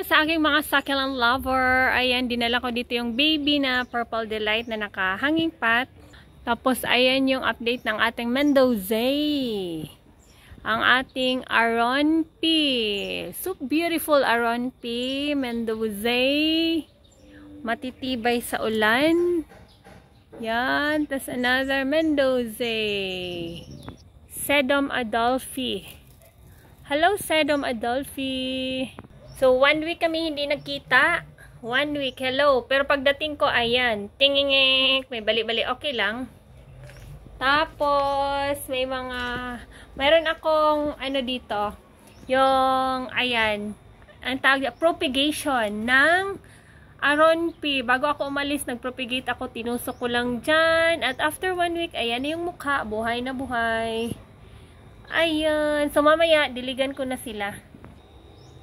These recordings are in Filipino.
sa aking mga succulent lover. Ayan, dinala ko dito yung baby na Purple Delight na naka-hanging pot. Tapos, ayan yung update ng ating Mendoza. Ang ating Aronpi. So beautiful Aronpi. Mendoza. Matitibay sa ulan. Yan. Tapos another Mendoza. Sedum Adolphi. Hello, Sedum Adolphi. So, 1 week kami hindi nagkita. 1 week, hello. Pero pagdating ko, ayan. Tingingik. May bali-bali, okay lang. Tapos, mayroon akong, dito. Yung, ayan. Ang tawag, propagation ng Aronpi. Bago ako umalis, nagpropagate ako. Tinusok ko lang dyan. At after 1 week, ayan na yung mukha. Buhay na buhay. Ayan. So, mamaya, diligan ko na sila.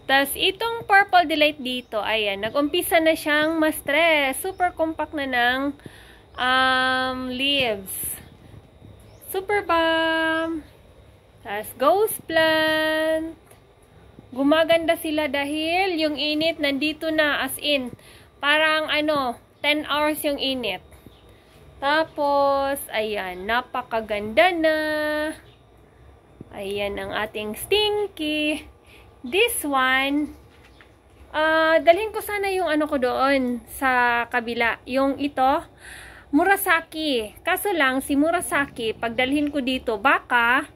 Tapos, itong Purple Delight dito, ayan, nag-umpisa na siyang ma-stress. Super compact na ng leaves. Super Balm. Tapos, Ghost Plant. Gumaganda sila dahil yung init nandito na, as in, parang 10 hours yung init. Tapos, ayan, napakaganda na. Ayan ang ating Stinky. This one, dalhin ko sana yung ko doon sa kabila. Yung ito, Murasaki. Kaso lang, si Murasaki, pag dalhin ko dito, baka,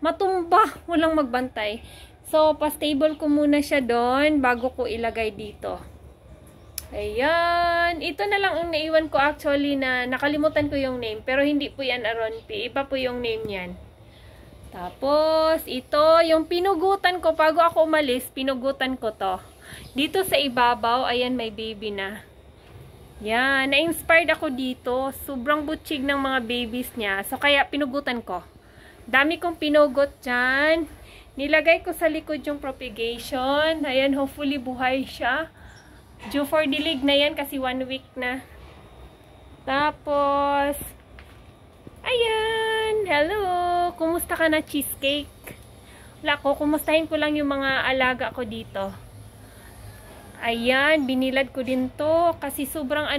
matumba, walang magbantay. So, pa-stable ko muna siya doon bago ko ilagay dito. Ayan. Ito na lang ang naiwan ko actually na nakalimutan ko yung name. Pero hindi po yan Aronpi. Iba po yung name yan. Tapos, ito, yung pinugutan ko, bago ako umalis, pinugutan ko to. Dito sa ibabaw, ayan, may baby na. Yan, na-inspired ako dito. Sobrang butchig ng mga babies niya. So, kaya pinugutan ko. Dami kong pinugot dyan. Nilagay ko sa likod yung propagation. Ayan, hopefully buhay siya. Due for dilig na yan kasi 1 week na. Tapos, ayan, hello. Kumusta ka na, Cheesecake? Wala ko, kumustahin ko lang yung mga alaga ko dito. Ayan, binilad ko din to kasi sobrang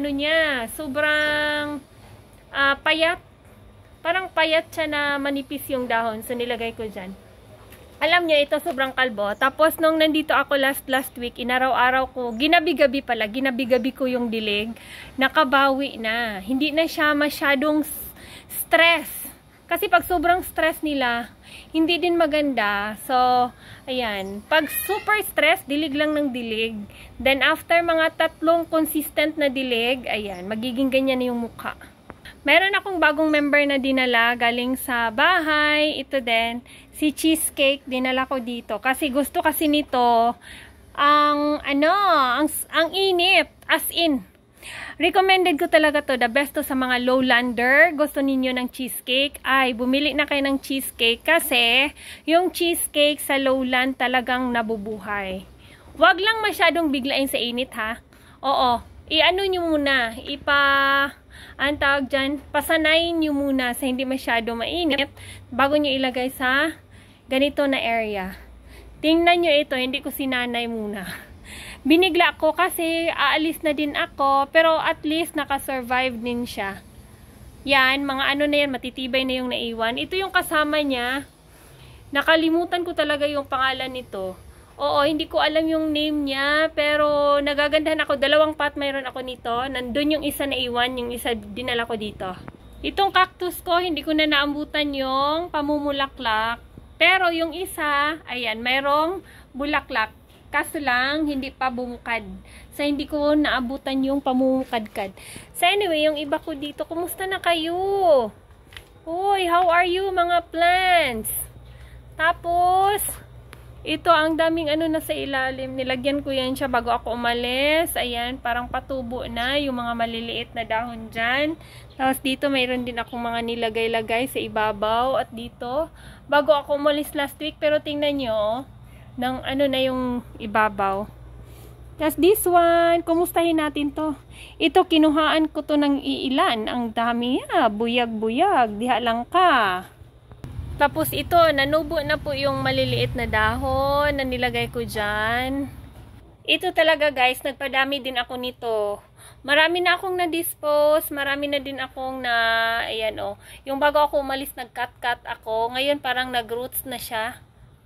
sobrang payat. Parang payat siya na manipis yung dahon. So, nilagay ko dyan. Alam niyo, ito sobrang kalbo. Tapos, nung nandito ako last week, inaraw-araw ko, ginabi-gabi ko yung dilig. Nakabawi na. Hindi na siya masyadong stress. Kasi pag sobrang stress nila, hindi din maganda. So, ayan. Pag super stress, dilig lang ng dilig. Then, after mga 3 consistent na dilig, ayan, magiging ganyan na yung mukha. Meron akong bagong member na dinala galing sa bahay. Ito din, si Cheesecake, dinala ko dito. Kasi gusto kasi nito, ang init, as in. Recommended ko talaga to, the best to sa mga lowlander. Gusto ninyo ng cheesecake, ay bumili na kayo ng cheesecake kasi yung cheesecake sa lowland talagang nabubuhay. Wag lang masyadong biglain sa init ha. Oo, nyo muna, ang tawag dyan, pasanayin nyo muna sa hindi masyado mainit bago nyo ilagay sa ganito na area. Tingnan nyo ito, hindi ko sinanay muna. Binigla ko kasi aalis na din ako, pero at least nakasurvive din siya. Yan, mga na yan, matitibay na yung naiwan. Ito yung kasama niya. Nakalimutan ko talaga yung pangalan nito. Oo, hindi ko alam yung name niya, pero nagagandahan ako. 2 pot mayroon ako nito. Nandun yung isa naiwan, yung isa dinala ko dito. Itong cactus ko, hindi ko na naambutan yung pamumulaklak. Pero yung isa, ayan, mayroong bulaklak. Kaso lang, hindi pa bumukad. So, hindi ko naabutan yung pamumukadkad. So, anyway, yung iba ko dito, kumusta na kayo? Uy, how are you mga plants? Tapos, ito, ang daming nasa ilalim. Nilagyan ko yan siya bago ako umalis. Ayan, parang patubo na yung mga maliliit na dahon dyan. Tapos, dito, mayroon din akong mga nilagay-lagay sa ibabaw. At dito, bago ako umalis last week. Pero tingnan nyo, ng na yung ibabaw. Tapos this one, kumustahin natin to. Ito, kinuhaan ko to ng iilan. Ang dami buyag-buyag. Diha lang ka. Tapos ito, nanubo na po yung maliliit na dahon na nilagay ko dyan. Ito talaga guys, nagpadami din ako nito. Marami na akong na-dispose, marami na din akong ayan o. Yung bago ako umalis, nag-cut-cut ako. Ngayon parang nag-roots na siya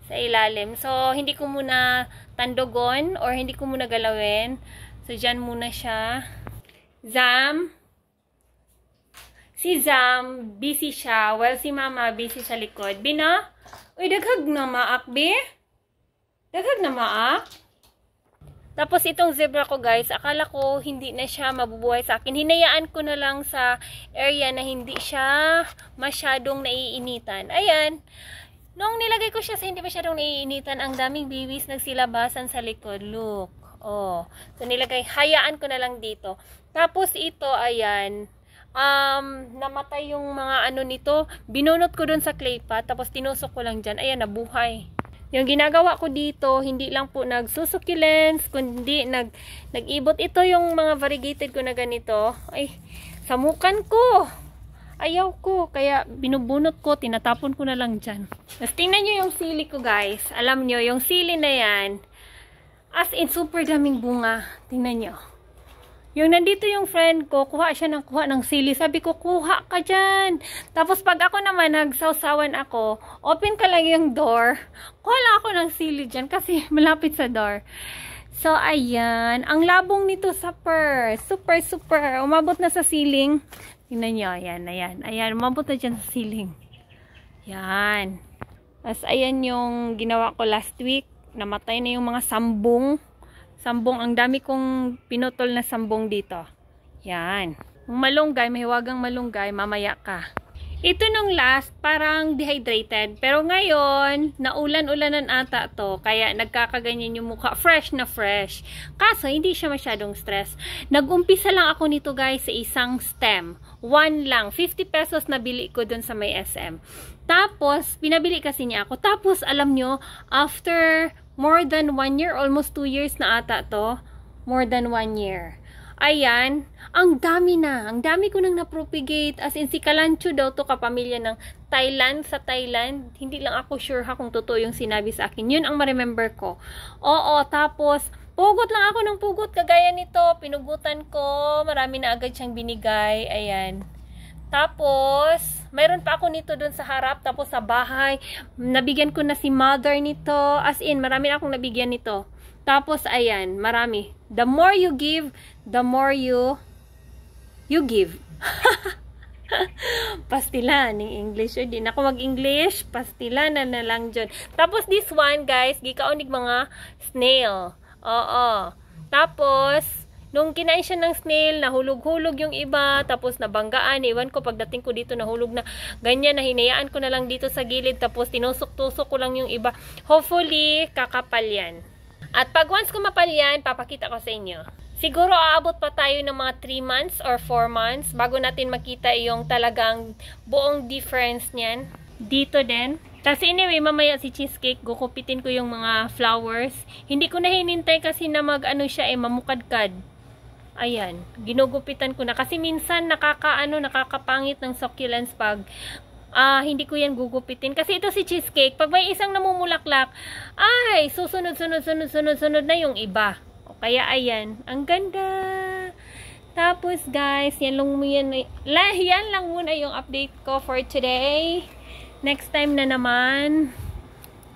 sa ilalim. So, hindi ko muna tandogon or hindi ko muna galawin. So, dyan muna siya. Zam. Si Zam, busy siya. Well, si Mama, busy sa likod. Bina? Uy, daghag na maak, be? Daghag na maak? Tapos itong zebra ko guys, akala ko hindi na siya mabubuhay sa akin. Hinayaan ko na lang sa area na hindi siya masyadong naiinitan. Ayan. Nung nilagay ko siya sa hindi masyadong naiinitan, ang daming babies nagsilabasan sa likod. Look. Oh. So hayaan ko na lang dito. Tapos ito, ayan. Namatay yung mga ano nito. Binunot ko dun sa clay pot. Tapos tinusok ko lang dyan. Ayan, nabuhay. Yung ginagawa ko dito, hindi lang po nagsusucculents, kundi nag-ibot. Ito yung mga variegated ko na ganito. Ay, samukan ko. Ayaw ko. Kaya binubunot ko, tinatapon ko na lang dyan. Tapos tingnan nyo yung sili ko guys. Alam nyo, yung sili na yan, as in, super daming bunga. Tingnan nyo. Yung nandito yung friend ko, kuha ng sili. Sabi ko, kuha ka dyan. Tapos pag ako naman, nagsawsawan ako, open ka lang yung door. Kuha lang ako ng sili dyan kasi malapit sa door. So, ayan. Ang labong nito sa super, super. Umabot na sa ceiling. Tingnan nyo, ayan, ayan. Ayan, umabot na dyan sa ceiling. Yan. Tapos, ayan yung ginawa ko last week. Namatay na yung mga sambong. Sambong, ang dami kong pinutol na sambong dito. Yan. Yung malunggay, mahiwagang malunggay, mamaya ka. Ito nung last, parang dehydrated. Pero ngayon, naulan-ulanan ata to. Kaya nagkakaganyan yung mukha. Fresh na fresh. Kaso, hindi siya masyadong stress. Nag-umpisa lang ako nito guys sa isang stem. One lang. 50 pesos nabili ko dun sa may SM. Tapos, pinabili kasi niya ako. Tapos, alam nyo, after more than 1 year, almost 2 years na ata to. More than 1 year. Ayan, ang dami na. Ang dami ko nang napropagate. As in, si Kalancho daw to kapamilya ng Thailand. Sa Thailand, hindi lang ako sure ha kung totoo yung sinabi sa akin. Yun ang ma-remember ko. Oo, tapos, pugot lang ako ng pugot. Kagaya nito, pinugutan ko. Marami na agad siyang binigay. Ayan. Tapos, mayroon pa ako nito dun sa harap. Tapos sa bahay, nabigyan ko na si mother nito. As in, marami na akong nabigyan nito. Tapos, ayan, marami. The more you give, the more you give. Pastilan ng English. Di na ako mag-English. Pastilan na lang dyan. Tapos, this one, guys, gikaunig mga snail. Oo. Tapos, nung kinain siya ng snail, nahulog-hulog yung iba, tapos nabanggaan, iwan ko pagdating ko dito, nahulog na, ganyan, nahinayaan ko na lang dito sa gilid, tapos tinusok-tusok ko lang yung iba. Hopefully, kakapal yan. At pag once kumapal yan, papakita ko sa inyo. Siguro aabot pa tayo ng mga 3 months or 4 months bago natin makita yung talagang buong difference niyan. Dito din. Tapos anyway, mamaya si cheesecake, gukupitin ko yung mga flowers. Hindi ko na hinintay kasi na siya mamukadkad. Ayan, ginugupitan ko na. Kasi minsan nakakapangit ng succulents pag hindi ko yan gugupitin. Kasi ito si cheesecake, pag may isang namumulaklak, ay, susunod na yung iba. O kaya ayan, ang ganda. Tapos guys, yan lang muna yung update ko for today. Next time na naman.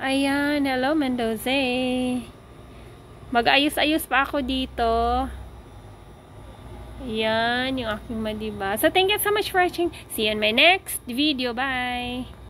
Ayan, hello Mendoza. Mag-ayos-ayos pa ako dito. Yan, yung aking madiba. So, thank you so much for watching. See you in my next video. Bye!